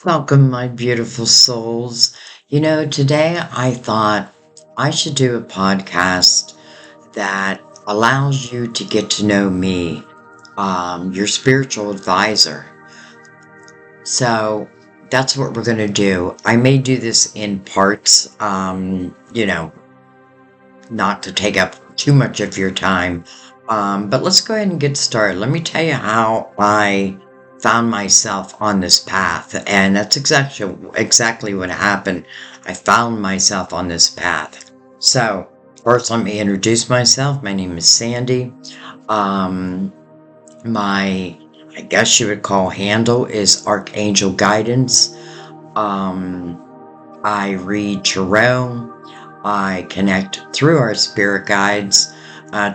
Welcome, my beautiful souls. Today I thought I should do a podcast that allows you to get to know me, your spiritual advisor. So that's what we're going to do. I may do this in parts, not to take up too much of your time. But let's go ahead and get started. Let me tell you how I found myself on this path, and that's exactly what happened. I found myself on this path. So, first, let me introduce myself. My name is Sandy. Um, I guess you would call handle is Archangel Guidance. Um, I read tarot. I connect through our spirit guides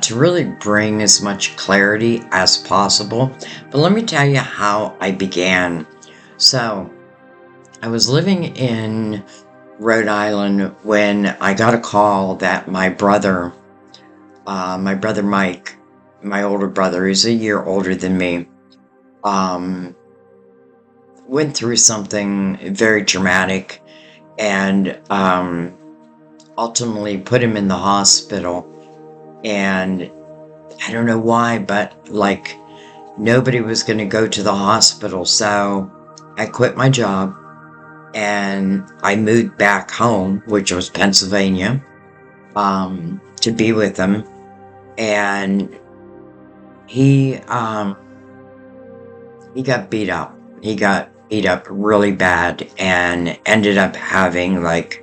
to really bring as much clarity as possible. But let me tell you how I began. So, I was living in Rhode Island when I got a call that my brother Mike, my older brother, who's a year older than me, um, went through something very dramatic and ultimately put him in the hospital. And I don't know why, but like nobody was going to go to the hospital. So I quit my job and I moved back home, which was Pennsylvania, to be with him. And he, he got beat up. He got beat up really bad and ended up having like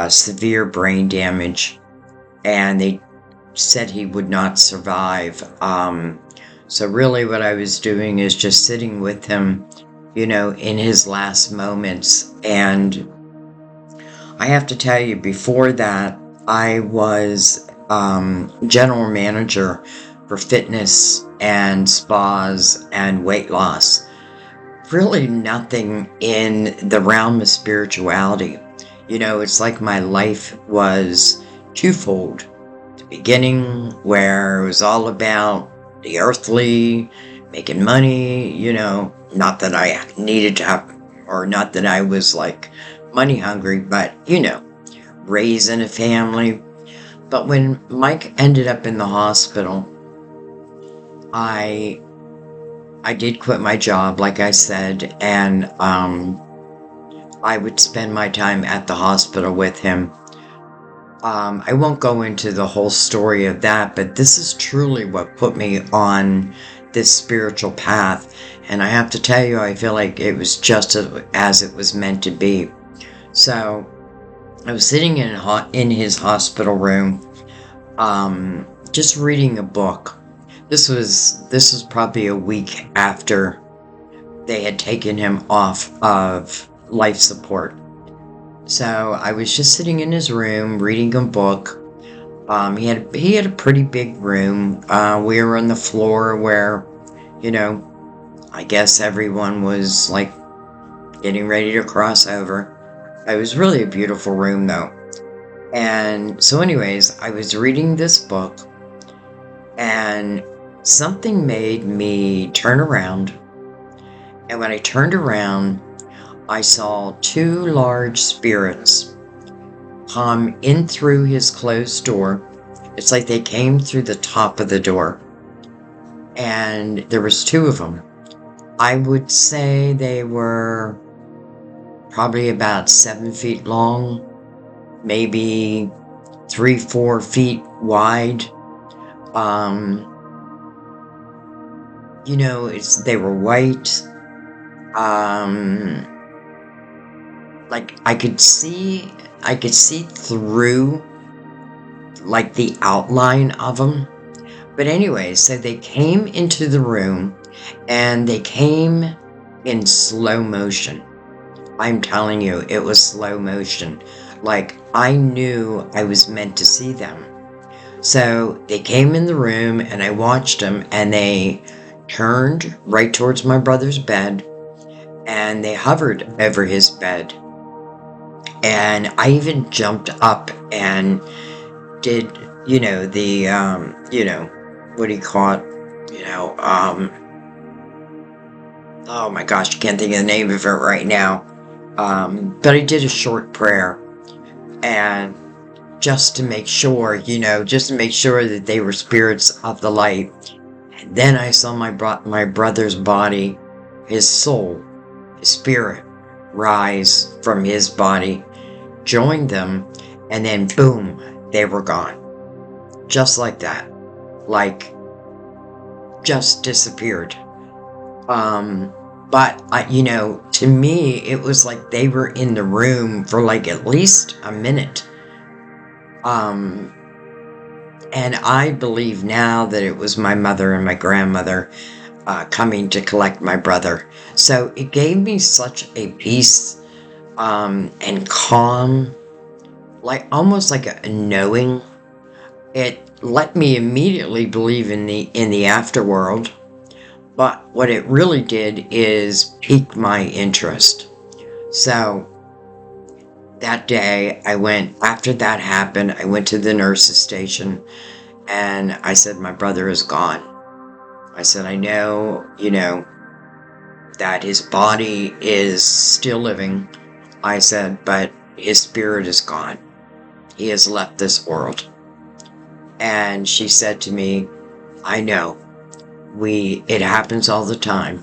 severe brain damage. And they said he would not survive. So really what I was doing is just sitting with him, in his last moments. And I have to tell you, before that, I was general manager for fitness and spas and weight loss. Really nothing in the realm of spirituality. It's like my life was twofold. Beginning where it was all about the earthly, making money, not that I needed to have, or not that I was like money hungry, but, raising a family. But when Mike ended up in the hospital, I did quit my job, like I said, and I would spend my time at the hospital with him. I won't go into the whole story of that, but this is truly what put me on this spiritual path. And I have to tell you, I feel like it was just as it was meant to be. So I was sitting in his hospital room, just reading a book. This was probably a week after they had taken him off of life support. So I was just sitting in his room reading a book. He had a pretty big room. We were on the floor where, I guess everyone was like getting ready to cross over. It was really a beautiful room though. And so anyways, I was reading this book and something made me turn around. And when I turned around, I saw two large spirits come in through his closed door. It's like they came through the top of the door. And there was two of them. I would say they were probably about 7 feet long, maybe 3-4 feet wide. They were white. Like I could see through like the outline of them. But anyway, so they came into the room and they came in slow motion. I'm telling you, it was slow motion. Like I knew I was meant to see them. So they came in the room and I watched them and they turned right towards my brother's bed and they hovered over his bed. And I even jumped up and did, what do you call it? oh my gosh, I can't think of the name of it right now. But I did a short prayer, and just to make sure, just to make sure that they were spirits of the light. And then I saw my brother's body, his soul, his spirit, rise from his body, joined them, and then boom, they were gone. Just like that. Like, just disappeared. But to me, it was like they were in the room for like at least a minute. And I believe now that it was my mother and my grandmother coming to collect my brother. So it gave me such a peace and calm, like almost like a knowing. It let me immediately believe in the afterworld. But what it really did is pique my interest. So that day after that happened, I went to the nurse's station and I said, my brother is gone. I said, I know, that his body is still living. I said, but his spirit is gone. He has left this world. And she said to me, I know. It happens all the time.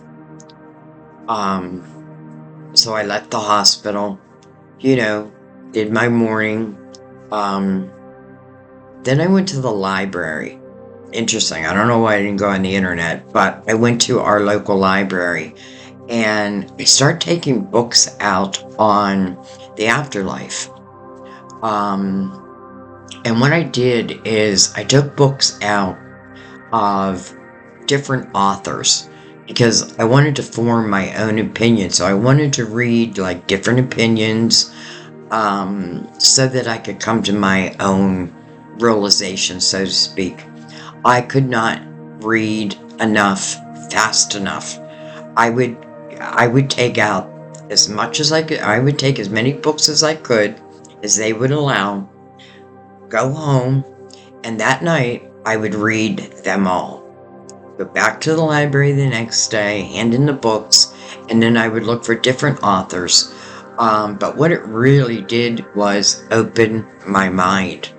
So I left the hospital, did my morning. Then I went to the library. Interesting. I don't know why I didn't go on the internet, but I went to our local library and I started taking books out on the afterlife. And what I did is I took books out of different authors because I wanted to form my own opinion. So I wanted to read like different opinions so that I could come to my own realization, so to speak. I could not read enough fast enough. I would take out as much as I could. I would take as many books as I could, as they would allow, go home, and that night I would read them all. Go back to the library the next day, hand in the books, and then I would look for different authors. But what it really did was open my mind,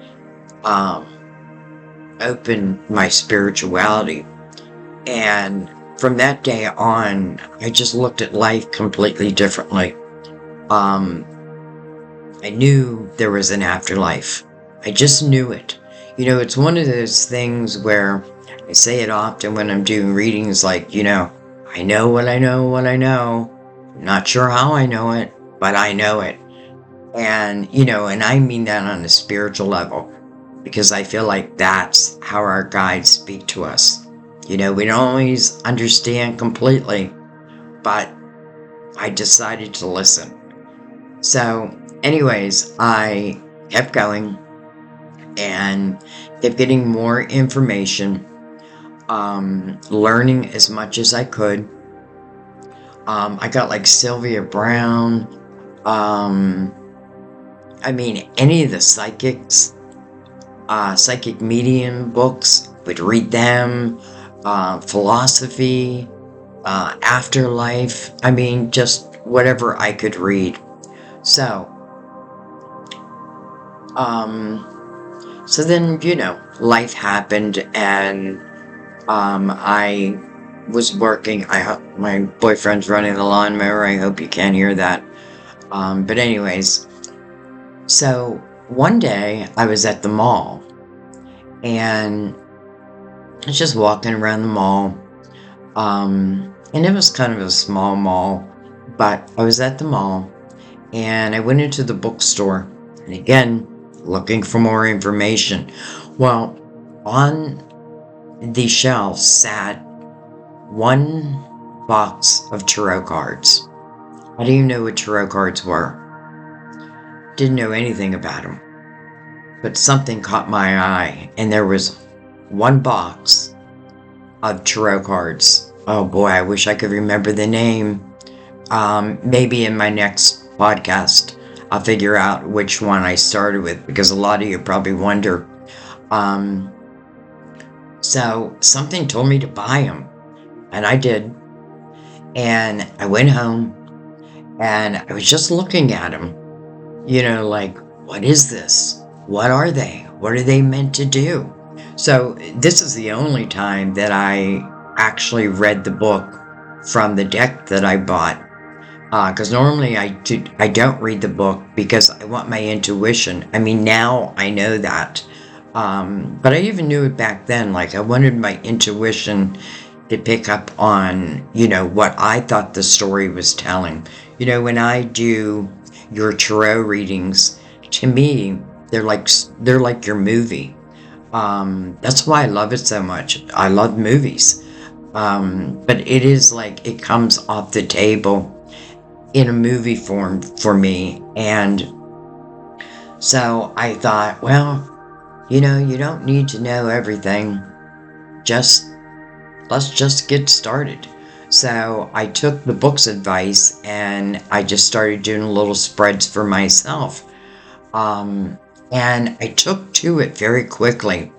open my spirituality. And from that day on, I just looked at life completely differently. I knew there was an afterlife. I just knew it. It's one of those things where I say it often when I'm doing readings, like, I know what I know what I know. I'm not sure how I know it, but I know it. And, and I mean that on a spiritual level, because I feel like that's how our guides speak to us. We don't always understand completely, but I decided to listen. So, anyways, I kept going and kept getting more information, learning as much as I could. I got like Sylvia Brown, any of the psychic medium books, would read them, philosophy, afterlife, just whatever I could read. So then, life happened, and I was working. My boyfriend's running the lawnmower. I hope you can't hear that. But anyways, so one day I was at the mall, and I was just walking around the mall. And it was kind of a small mall, but I was at the mall, and I went into the bookstore, and again, looking for more information. Well, on the shelf sat one box of tarot cards. I didn't even know what tarot cards were. Didn't know anything about them. But something caught my eye, and there was one box of tarot cards. Oh boy, I wish I could remember the name. Maybe in my next podcast, I'll figure out which one I started with, because a lot of you probably wonder. So something told me to buy them, and I did. And I went home and I was just looking at them, like, what is this? What are they? What are they meant to do? So this is the only time that I actually read the book from the deck that I bought. Because normally I don't read the book because I want my intuition. I mean, now I know that. But I even knew it back then. Like, I wanted my intuition to pick up on, what I thought the story was telling. When I do your tarot readings, to me, they're like your movie. That's why I love it so much. I love movies. But it is like it comes off the table in a movie form for me. And so I thought, well, you don't need to know everything. Let's just get started. So I took the book's advice and I just started doing little spreads for myself. And I took to it very quickly.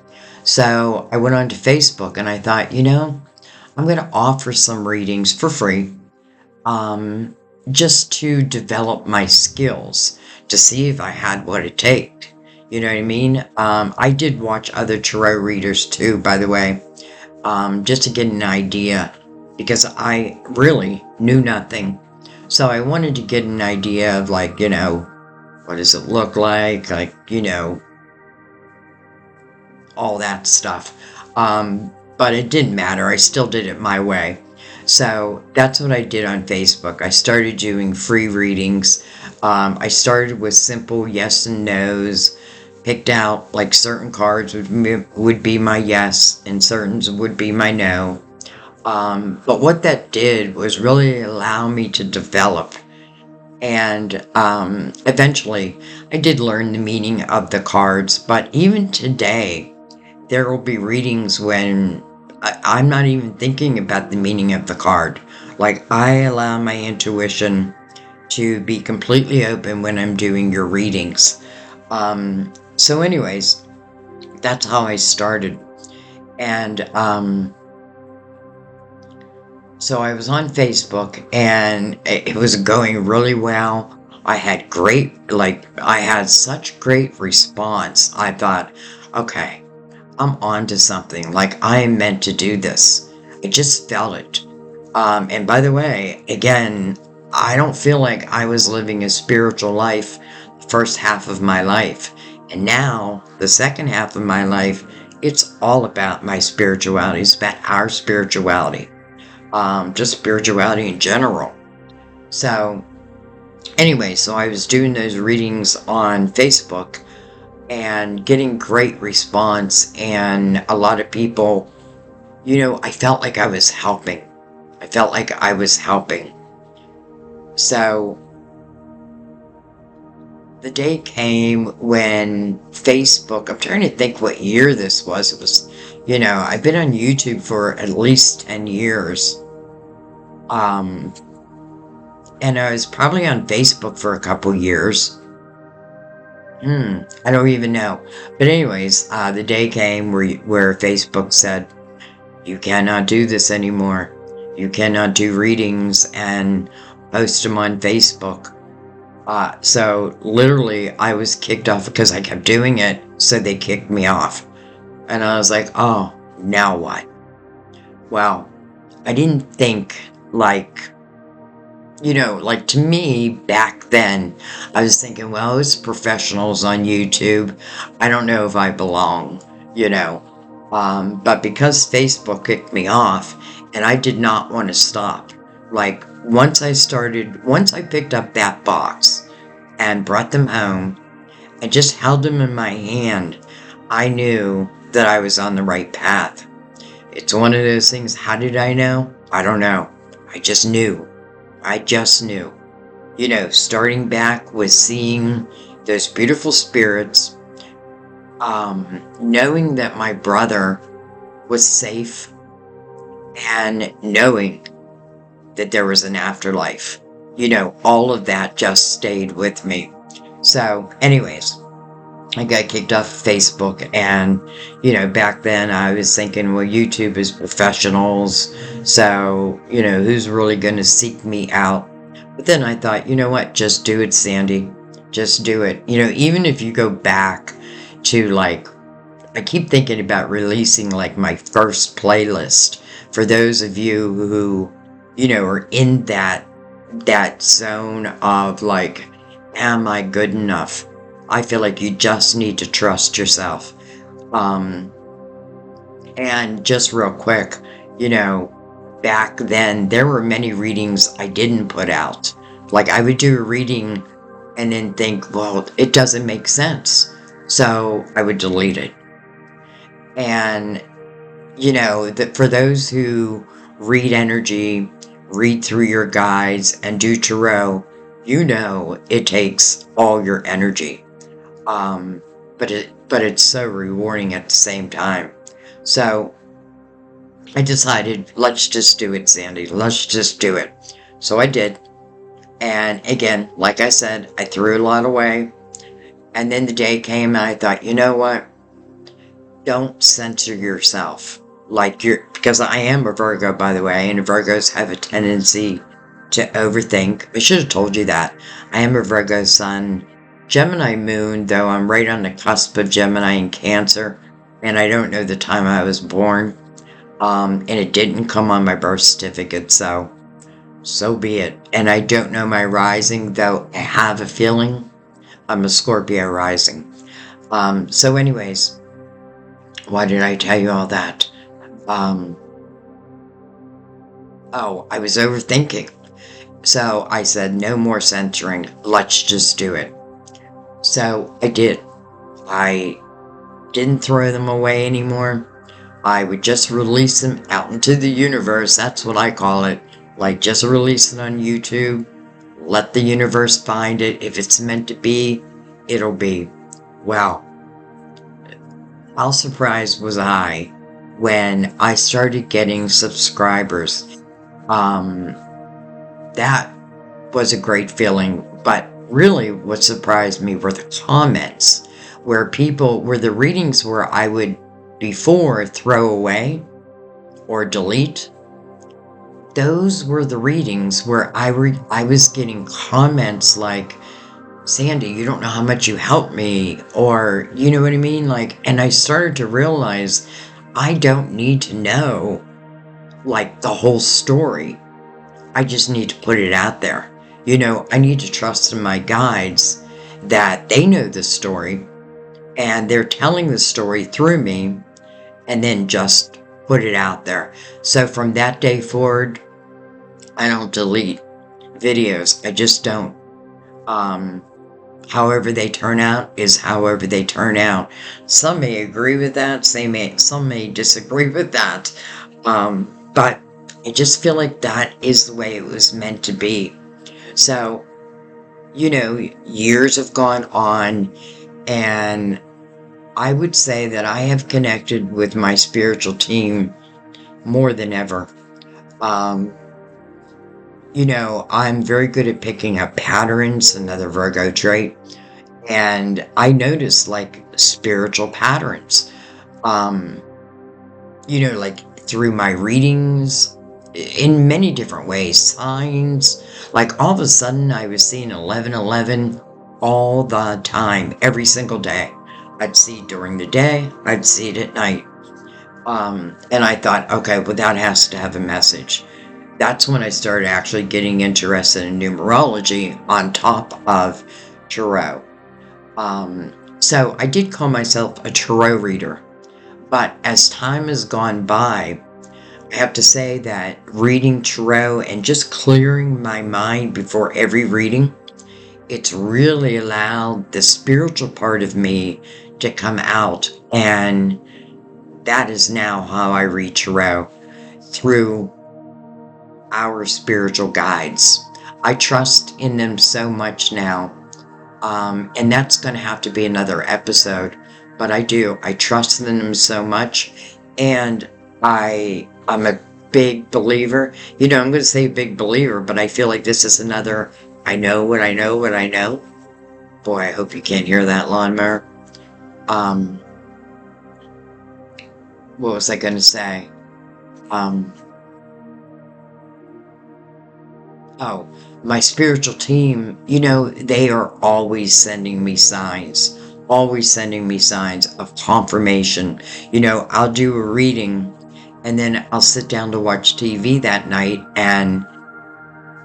So I went onto Facebook and I thought, I'm going to offer some readings for free. Just to develop my skills, to see if I had what it takes. You know what I mean? I did watch other tarot readers too, by the way, just to get an idea, because I really knew nothing. So I wanted to get an idea of, like, what does it look like? Like, all that stuff. But it didn't matter. I still did it my way. So that's what I did on Facebook. I started doing free readings. I started with simple yes and no's, picked out like certain cards would be my yes and certain would be my no. But what that did was really allow me to develop. And eventually I did learn the meaning of the cards. But even today, there will be readings when I'm not even thinking about the meaning of the card. Like, I allow my intuition to be completely open when I'm doing your readings. So anyways, that's how I started. And so I was on Facebook and it was going really well. I had such great response. I thought, okay, I'm on to something. Like, I am meant to do this. I just felt it. And by the way, again, I don't feel like I was living a spiritual life the first half of my life. And now, the second half of my life, it's all about my spirituality. It's about our spirituality. Just spirituality in general. So, anyway, so I was doing those readings on Facebook and getting great response, and a lot of people, I felt like I was helping. So the day came when Facebook, I'm trying to think what year this was. It was, I've been on YouTube for at least 10 years. And I was probably on Facebook for a couple years. I don't even know. But anyways, the day came where Facebook said, you cannot do this anymore. You cannot do readings and post them on Facebook. So literally I was kicked off because I kept doing it. So they kicked me off. And I was like, oh, now what? Well, I didn't think to me back then, I was thinking, well, it's professionals on YouTube. I don't know if I belong, But because Facebook kicked me off, and I did not want to stop. Like, once I picked up that box and brought them home and just held them in my hand, I knew that I was on the right path. It's one of those things, how did I know? I don't know. I just knew. Starting back with seeing those beautiful spirits, knowing that my brother was safe, and knowing that there was an afterlife. All of that just stayed with me. So, anyways, I got kicked off Facebook, and, back then I was thinking, well, YouTube is professionals, So, who's really going to seek me out? But then I thought, you know what? Just do it, Sandy. Just do it. Even if you go back to like, I keep thinking about releasing like my first playlist for those of you who, are in that zone of like, am I good enough? I feel like you just need to trust yourself. And just real quick, back then there were many readings I didn't put out. Like I would do a reading and then think, well, it doesn't make sense. So I would delete it. And, that for those who read energy, read through your guides, and do tarot, it takes all your energy. But it's so rewarding at the same time. So I decided, let's just do it, Sandy. Let's just do it. So I did. And again, like I said, I threw a lot away. And then the day came and I thought, you know what? Don't censor yourself. Because I am a Virgo, by the way, and Virgos have a tendency to overthink. I should have told you that. I am a Virgo sun, Gemini moon, though I'm right on the cusp of Gemini and Cancer, and I don't know the time I was born. And it didn't come on my birth certificate, so be it. And I don't know my rising, though I have a feeling I'm a Scorpio rising. So anyways, why did I tell you all that? I was overthinking. So I said, no more censoring. Let's just do it. So I did. I didn't throw them away anymore. I would just release them out into the universe. That's what I call it. Like, just release it on YouTube. Let the universe find it. If it's meant to be, it'll be. Well, how surprised was I when I started getting subscribers? That was a great feeling. But really what surprised me were the comments where the readings where I would before throw away or delete. Those were the readings where I was getting comments like, Sandy, you don't know how much you helped me, or you know what I mean? And I started to realize I don't need to know the whole story. I just need to put it out there. I need to trust in my guides that they know the story and they're telling the story through me, and then just put it out there. So from that day forward, I don't delete videos. I just don't. However they turn out is however they turn out. Some may agree with that. Some may disagree with that. But I just feel like that is the way it was meant to be. So, years have gone on, and I would say that I have connected with my spiritual team more than ever. I'm very good at picking up patterns, another Virgo trait, and I notice spiritual patterns, through my readings in many different ways, signs, all of a sudden I was seeing 1111 all the time, every single day. I'd see it during the day, I'd see it at night. And I thought, okay, well, that has to have a message. That's when I started actually getting interested in numerology on top of tarot. So I did call myself a tarot reader. But as time has gone by, I have to say that reading tarot and just clearing my mind before every reading, it's really allowed the spiritual part of me to come out. And that is now how I read tarot, through our spiritual guides. I trust in them so much now. And that's going to have to be another episode. But I do. I trust in them so much. And I'm a big believer. I'm going to say big believer, but I feel like this is another I know what I know what I know. Boy, I hope you can't hear that lawnmower. What was I going to say? Oh, my spiritual team, they are always sending me signs of confirmation. I'll do a reading and then I'll sit down to watch TV that night, and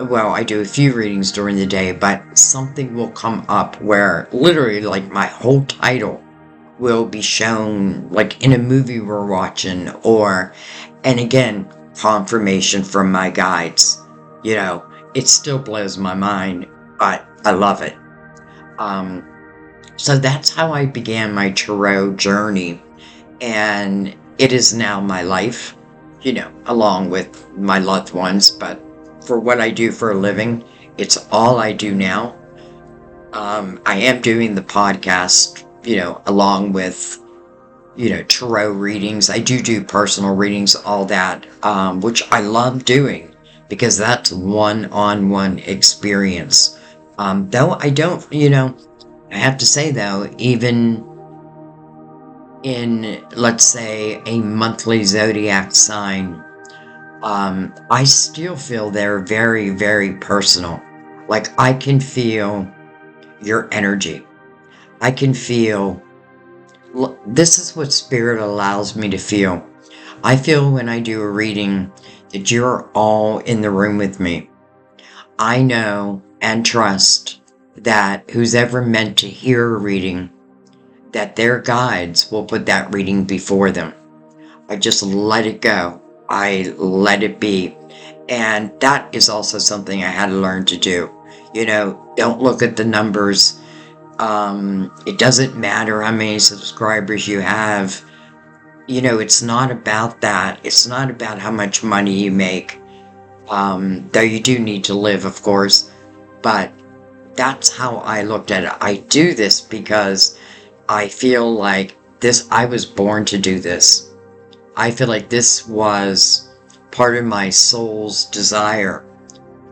well, I do a few readings during the day, but something will come up where literally like my whole title will be shown like in a movie we're watching, and again, confirmation from my guides. It still blows my mind, but I love it. Um, so that's how I began my tarot journey, and it is now my life, along with my loved ones, but for what I do for a living, it's all I do now. I am doing the podcast, along with, tarot readings. I do personal readings, all that, which I love doing because that's one-on-one experience. Though I don't, I have to say though, even in, let's say, a monthly zodiac sign, I still feel they're very, very personal. Like I can feel your energy. I can feel, this is what spirit allows me to feel. I feel when I do a reading that you're all in the room with me. I know and trust that who's ever meant to hear a reading, that their guides will put that reading before them. I just let it go. I let it be. And that is also something I had to learn to do. Don't look at the numbers. It doesn't matter how many subscribers you have. It's not about that. It's not about how much money you make. Though you do need to live, of course. But that's how I looked at it. I do this because I feel like I was born to do this. I feel like this was part of my soul's desire,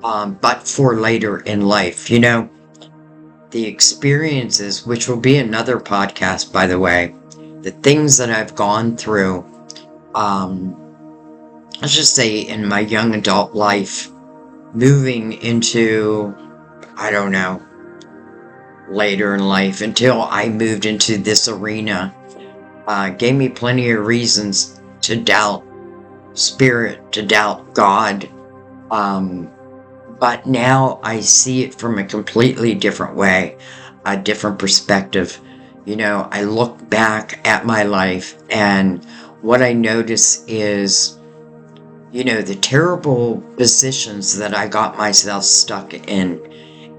but for later in life. The experiences, which will be another podcast, by the way, the things that I've gone through, let's just say in my young adult life, moving into, I don't know, later in life, until I moved into this arena, gave me plenty of reasons to doubt spirit, to doubt God. But now I see it from a completely different way, a different perspective. I look back at my life, and what I notice is, the terrible positions that I got myself stuck in.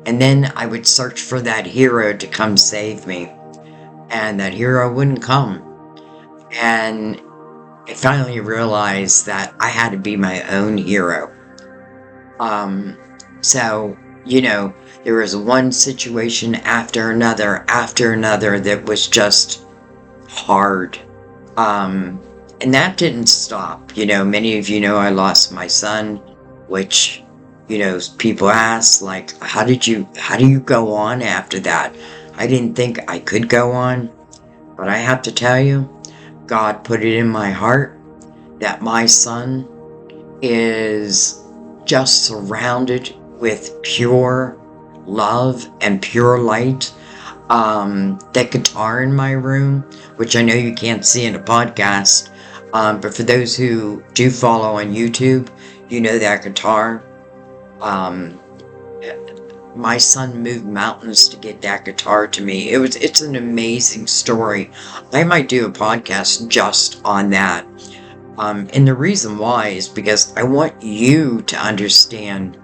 And then I would search for that hero to come save me. And that hero wouldn't come. And I finally realized that I had to be my own hero. So, there was one situation after another that was just hard. And that didn't stop. Many of you know I lost my son, which, people ask, like, how do you go on after that? I didn't think I could go on, but I have to tell you, God put it in my heart that my son is just surrounded with pure love and pure light. That guitar in my room, which I know you can't see in a podcast, but for those who do follow on YouTube, that guitar. My son moved mountains to get that guitar to me. It's an amazing story. I might do a podcast just on that. And the reason why is because I want you to understand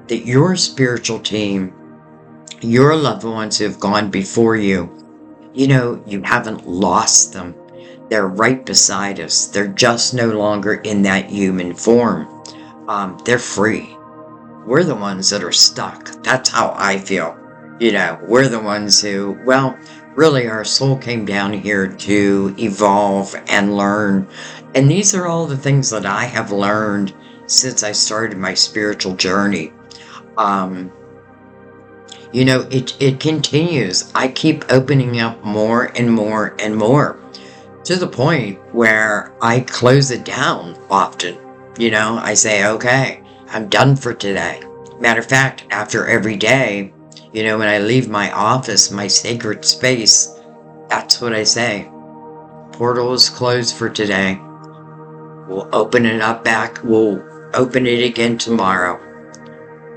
that your spiritual team, your loved ones who have gone before you, you haven't lost them. They're right beside us. They're just no longer in that human form. They're free. We're the ones that are stuck. That's how I feel. We're the ones who, well, really our soul came down here to evolve and learn. And these are all the things that I have learned since I started my spiritual journey. It continues. I keep opening up more and more and more, to the point where I close it down often. I say, okay, I'm done for today. Matter of fact, after every day, when I leave my office, my sacred space, that's what I say. Portal is closed for today. We'll open it up back. We'll open it again tomorrow.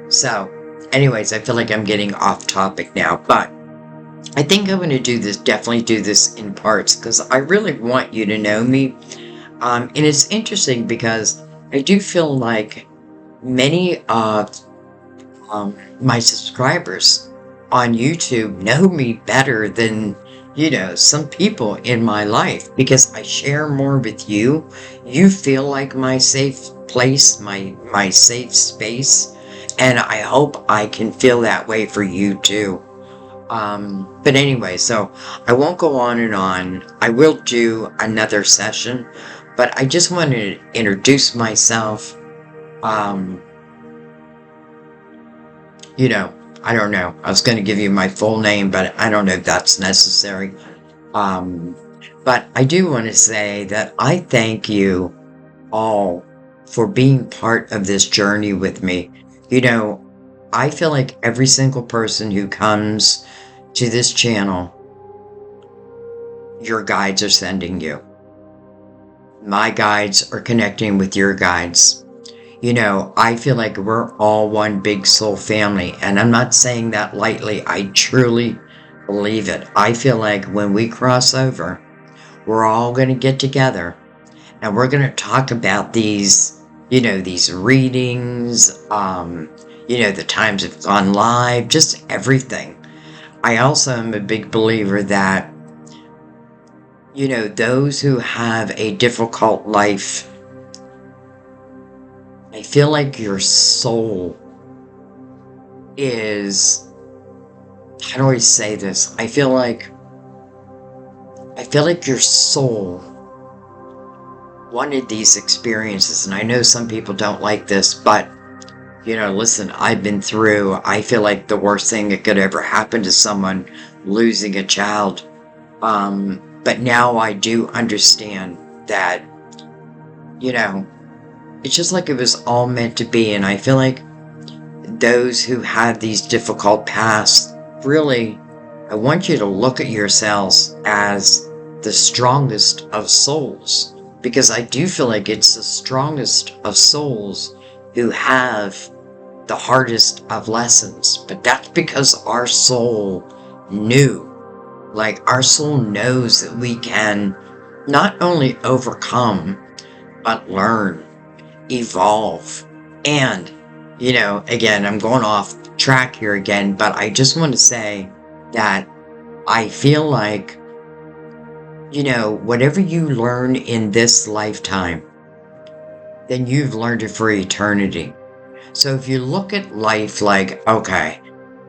So, anyways, I feel like I'm getting off topic now, but I think I'm going to definitely do this in parts, because I really want you to know me. And it's interesting because I do feel like many of my subscribers on YouTube know me better than, some people in my life, because I share more with you. You feel like my safe place, my safe space, and I hope I can feel that way for you too. But anyway, so I won't go on and on. I will do another session, but I just wanted to introduce myself. I don't know. I was going to give you my full name, but I don't know if that's necessary. But I do want to say that I thank you all for being part of this journey with me. I feel like every single person who comes to this channel, your guides are sending you. My guides are connecting with your guides. I feel like we're all one big soul family, and I'm not saying that lightly. I truly believe it. I feel like when we cross over, we're all going to get together, and we're going to talk about these readings, the times have gone live, just everything. I also am a big believer that, those who have a difficult life, I feel like your soul is, how do I say this? I feel like your soul wanted these experiences, and I know some people don't like this, but listen, I've been through, I feel like the worst thing that could ever happen to someone, losing a child. But now I do understand that, it's just like it was all meant to be. And I feel like those who have these difficult pasts, really, I want you to look at yourselves as the strongest of souls, because I do feel like it's the strongest of souls who have the hardest of lessons. But that's because our soul knew. Like, our soul knows that we can not only overcome, but learn, evolve. And, again, I'm going off track here again, but I just want to say that I feel like, whatever you learn in this lifetime, then you've learned it for eternity. So if you look at life like, okay,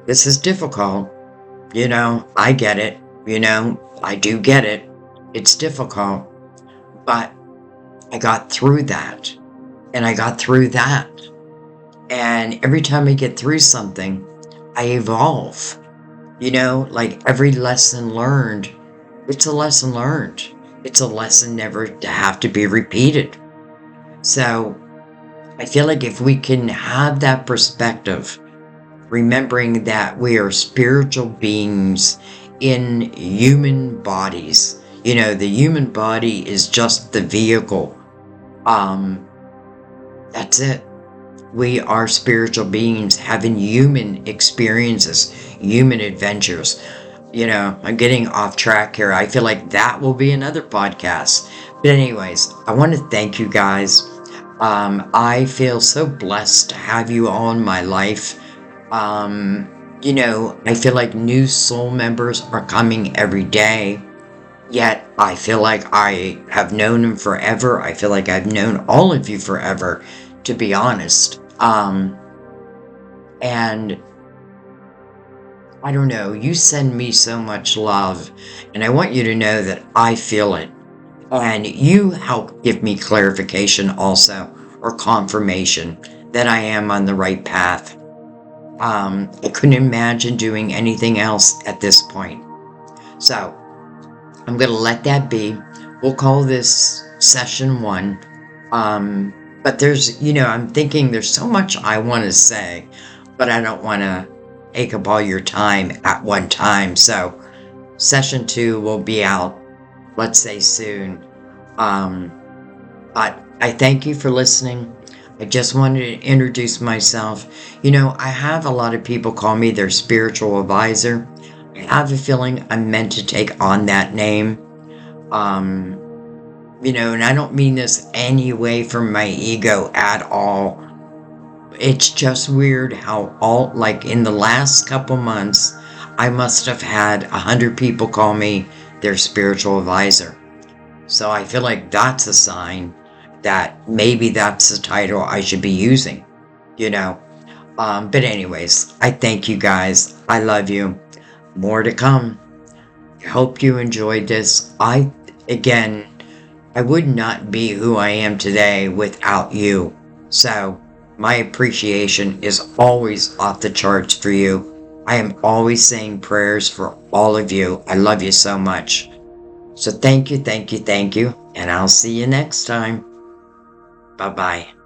this is difficult, I get it, I do get it, it's difficult, but I got through that, and I got through that, and every time I get through something, I evolve, like every lesson learned, it's a lesson learned, it's a lesson never to have to be repeated. So I feel like if we can have that perspective, remembering that we are spiritual beings in human bodies. The human body is just the vehicle. That's it. We are spiritual beings having human experiences, human adventures. I'm getting off track here. I feel like that will be another podcast. But anyways, I want to thank you guys. I feel so blessed to have you all in my life. I feel like new soul members are coming every day, yet I feel like I have known them forever. I feel like I've known all of you forever, to be honest. And I don't know, you send me so much love, and I want you to know that I feel it. And you help give me clarification also, or confirmation that I am on the right path. I couldn't imagine doing anything else at this point. So, I'm going to let that be. We'll call this session 1. But there's, I'm thinking there's so much I want to say. but I don't want to take up all your time at one time. So session 2 will be out, let's say soon. But I thank you for listening. I just wanted to introduce myself. I have a lot of people call me their spiritual advisor. I have a feeling I'm meant to take on that name. And I don't mean this any way from my ego at all. It's just weird how like in the last couple months, I must have had 100 people call me their spiritual advisor. So I feel like that's a sign that maybe that's the title I should be using, But anyways, I thank you guys. I love you. More to come. I hope you enjoyed this. Again, I would not be who I am today without you. So my appreciation is always off the charts for you. I am always saying prayers for all of you. I love you so much. So thank you, thank you, thank you. And I'll see you next time. Bye-bye.